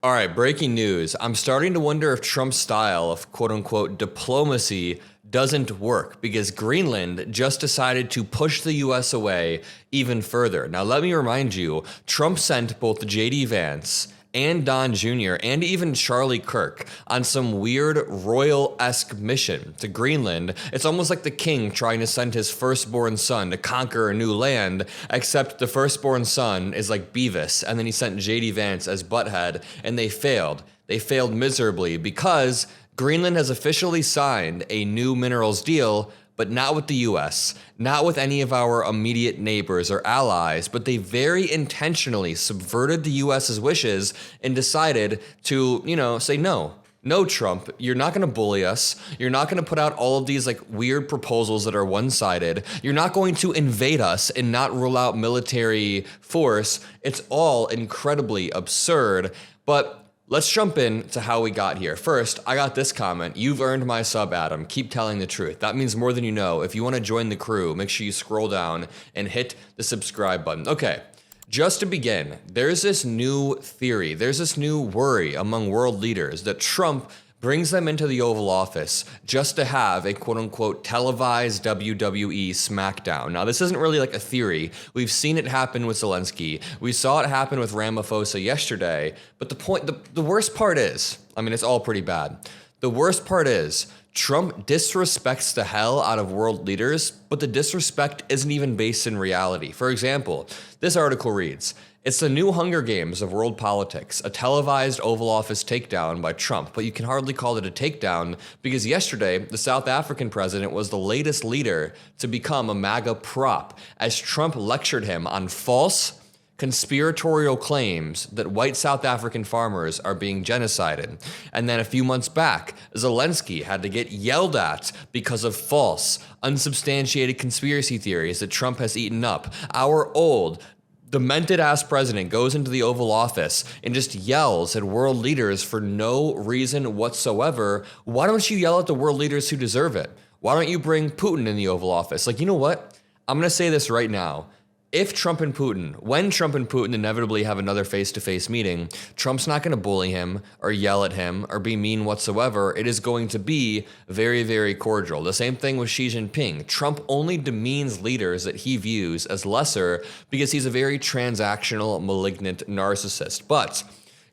All right, breaking news. I'm starting to wonder if Trump's style of quote unquote diplomacy doesn't work because Greenland just decided to push the US away even further. Now, let me remind you, Trump sent both JD Vance and Don Jr. and even Charlie Kirk on some weird royal-esque mission to Greenland. It's almost like the king trying to send his firstborn son to conquer a new land, except the firstborn son is like Beavis, and then he sent JD Vance as Butthead, and they failed. They failed miserably because Greenland has officially signed a new minerals deal, but not with the US, not with any of our immediate neighbors or allies, but they very intentionally subverted the US's wishes and decided to, say no. No, Trump, you're not going to bully us. You're not going to put out all of these like weird proposals that are one-sided. You're not going to invade us and not rule out military force. It's all incredibly absurd, but let's jump in to how we got here. First, I got this comment. You've earned my sub, Adam. Keep telling the truth. That means more than you know. If you want to join the crew, make sure you scroll down and hit the subscribe button. Okay, just to begin, there's this new theory. There's this new worry among world leaders that Trump brings them into the Oval Office just to have a quote-unquote televised WWE SmackDown. Now, this isn't really like a theory. We've seen it happen with Zelensky. We saw it happen with Ramaphosa yesterday. But the worst part is, it's all pretty bad. The worst part is, Trump disrespects the hell out of world leaders, but the disrespect isn't even based in reality. For example, this article reads, "It's the new Hunger Games of world politics, a televised Oval Office takedown by Trump." But you can hardly call it a takedown because yesterday, the South African president was the latest leader to become a MAGA prop as Trump lectured him on false, conspiratorial claims that white South African farmers are being genocided. And then a few months back, Zelensky had to get yelled at because of false, unsubstantiated conspiracy theories that Trump has eaten up. Our old, demented-ass president goes into the Oval Office and just yells at world leaders for no reason whatsoever. Why don't you yell at the world leaders who deserve it? Why don't you bring Putin in the Oval Office? Like, you know what? I'm going to say this right now. When Trump and Putin inevitably have another face-to-face meeting, Trump's not going to bully him or yell at him or be mean whatsoever. It is going to be very, very cordial. The same thing with Xi Jinping. Trump only demeans leaders that he views as lesser because he's a very transactional, malignant narcissist. But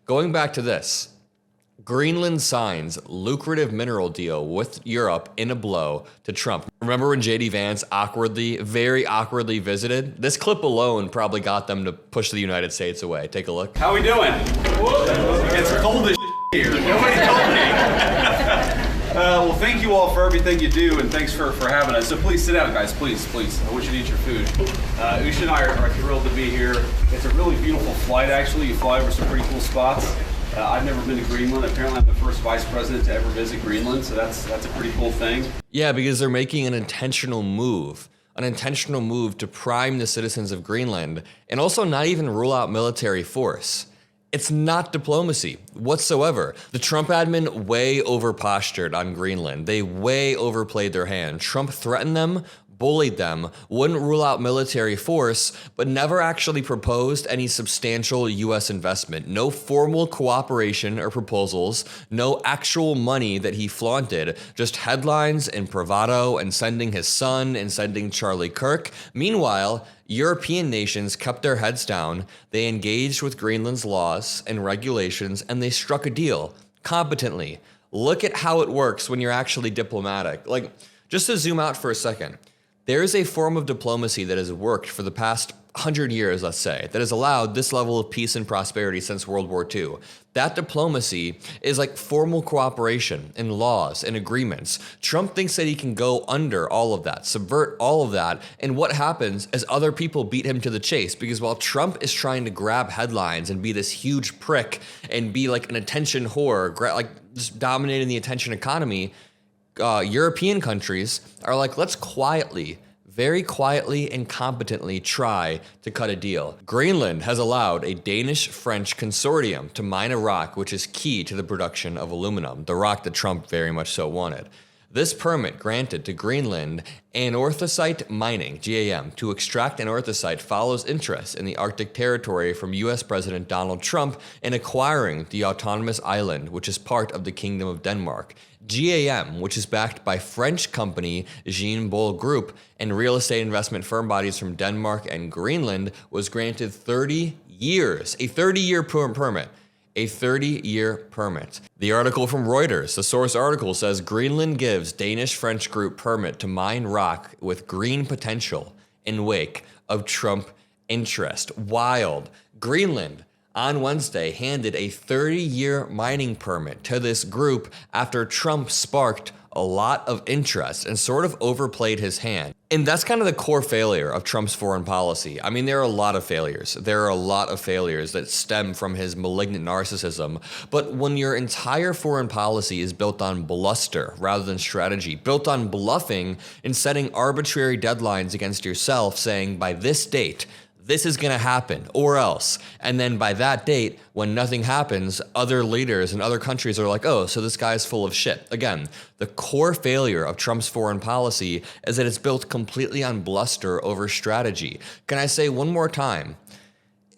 going back to this, Greenland signs lucrative mineral deal with Europe in a blow to Trump. Remember when JD Vance very awkwardly visited? This clip alone probably got them to push the United States away. Take a look. How we doing? It's cold as here. Nobody told me. Well, thank you all for everything you do, and thanks for having us. So please sit down, guys. Please. I want you to eat your food. Usha and I are thrilled to be here. It's a really beautiful flight, actually. You fly over some pretty cool spots. I've never been to Greenland. Apparently, I'm the first vice president to ever visit Greenland, so that's a pretty cool thing. Yeah, because they're making an intentional move to prime the citizens of Greenland and also not even rule out military force. It's not diplomacy whatsoever. The Trump admin way over-postured on Greenland. They way overplayed their hand. Trump threatened them, bullied them, wouldn't rule out military force, but never actually proposed any substantial U.S. investment. No formal cooperation or proposals, no actual money that he flaunted, just headlines and bravado and sending his son and sending Charlie Kirk. Meanwhile, European nations kept their heads down, they engaged with Greenland's laws and regulations, and they struck a deal competently. Look at how it works when you're actually diplomatic. Like, just to zoom out for a second, there is a form of diplomacy that has worked for the past 100 years, let's say, that has allowed this level of peace and prosperity since World War II. That diplomacy is like formal cooperation and laws and agreements. Trump thinks that he can go under all of that, subvert all of that, and what happens is other people beat him to the chase, because while Trump is trying to grab headlines and be this huge prick and be like an attention whore, like just dominating the attention economy, European countries are like, let's very quietly and competently try to cut a deal. Greenland has allowed a Danish-French consortium to mine a rock which is key to the production of aluminum, the rock that Trump very much so wanted. This permit granted to Greenland anorthosite mining, GAM, to extract anorthosite follows interest in the Arctic territory from U.S. President Donald Trump in acquiring the autonomous island, which is part of the Kingdom of Denmark. GAM, which is backed by French company Jean Bol Group and real estate investment firm bodies from Denmark and Greenland, was granted 30 years, a 30-year permit. A 30-year permit. The article from Reuters, the source article, says Greenland gives Danish-French group permit to mine rock with green potential in wake of Trump interest. Wild. Greenland on Wednesday handed a 30-year mining permit to this group after Trump sparked a lot of interest and sort of overplayed his hand. And that's kind of the core failure of Trump's foreign policy. I mean, there are a lot of failures. There are a lot of failures that stem from his malignant narcissism. But when your entire foreign policy is built on bluster rather than strategy, built on bluffing and setting arbitrary deadlines against yourself, saying by this date, this is going to happen, or else. And then by that date, when nothing happens, other leaders in other countries are like, oh, so this guy's full of shit. Again, the core failure of Trump's foreign policy is that it's built completely on bluster over strategy. Can I say one more time?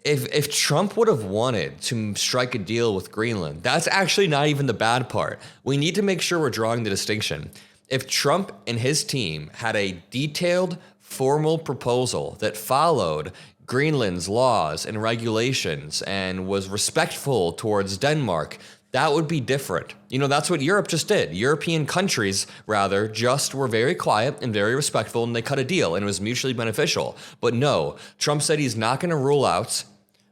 If Trump would have wanted to strike a deal with Greenland, that's actually not even the bad part. We need to make sure we're drawing the distinction. If Trump and his team had a detailed, formal proposal that followed Greenland's laws and regulations and was respectful towards Denmark, that would be different. You know, that's what Europe just did. European countries, rather, just were very quiet and very respectful, and they cut a deal, and it was mutually beneficial. But no, Trump said he's not going to rule out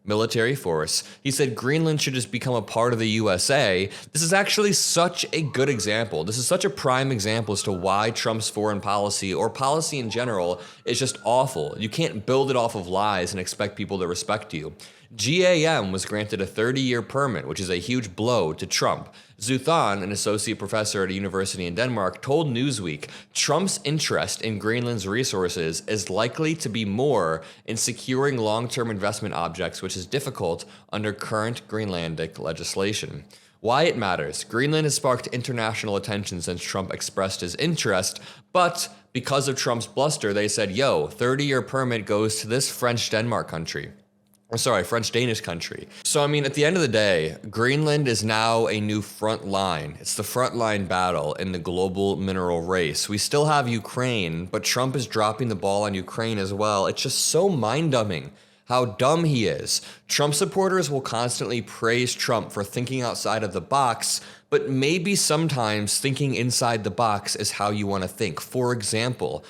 military force. He said Greenland should just become a part of the USA. This is actually such a good example. This is such a prime example as to why Trump's foreign policy, or policy in general, is just awful. You can't build it off of lies and expect people to respect you. GAM was granted a 30-year permit, which is a huge blow to Trump. Zuthan, an associate professor at a university in Denmark, told Newsweek Trump's interest in Greenland's resources is likely to be more in securing long-term investment objects, which is difficult under current Greenlandic legislation. Why it matters. Greenland has sparked international attention since Trump expressed his interest, but because of Trump's bluster, they said, yo, 30-year permit goes to this French-Danish country. So, I mean, at the end of the day, Greenland is now a new front line. It's the front line battle in the global mineral race. We still have Ukraine, but Trump is dropping the ball on Ukraine as well. It's just so mind-numbing how dumb he is. Trump supporters will constantly praise Trump for thinking outside of the box, but maybe sometimes thinking inside the box is how you want to think. For example,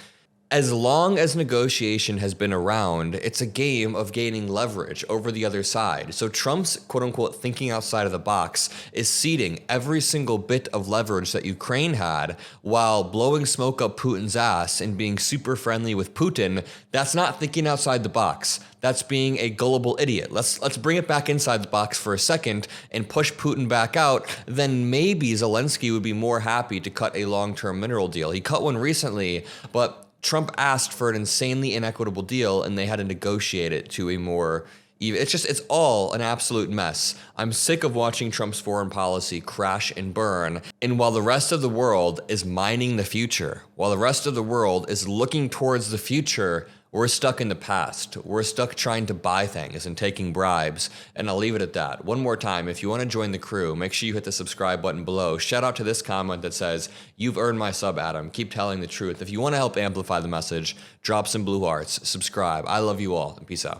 as long as negotiation has been around, it's a game of gaining leverage over the other side. So Trump's quote-unquote thinking outside of the box is ceding every single bit of leverage that Ukraine had while blowing smoke up Putin's ass and being super friendly with Putin. That's not thinking outside the box. That's being a gullible idiot. Let's bring it back inside the box for a second and push Putin back out. Then maybe Zelensky would be more happy to cut a long-term mineral deal. He cut one recently, but Trump asked for an insanely inequitable deal, and they had to negotiate it to a more even. It's all an absolute mess. I'm sick of watching Trump's foreign policy crash and burn. And while the rest of the world is mining the future, while the rest of the world is looking towards the future, we're stuck in the past. We're stuck trying to buy things and taking bribes. And I'll leave it at that. One more time, if you want to join the crew, make sure you hit the subscribe button below. Shout out to this comment that says, "You've earned my sub, Adam. Keep telling the truth." If you want to help amplify the message, drop some blue hearts, subscribe. I love you all, and peace out.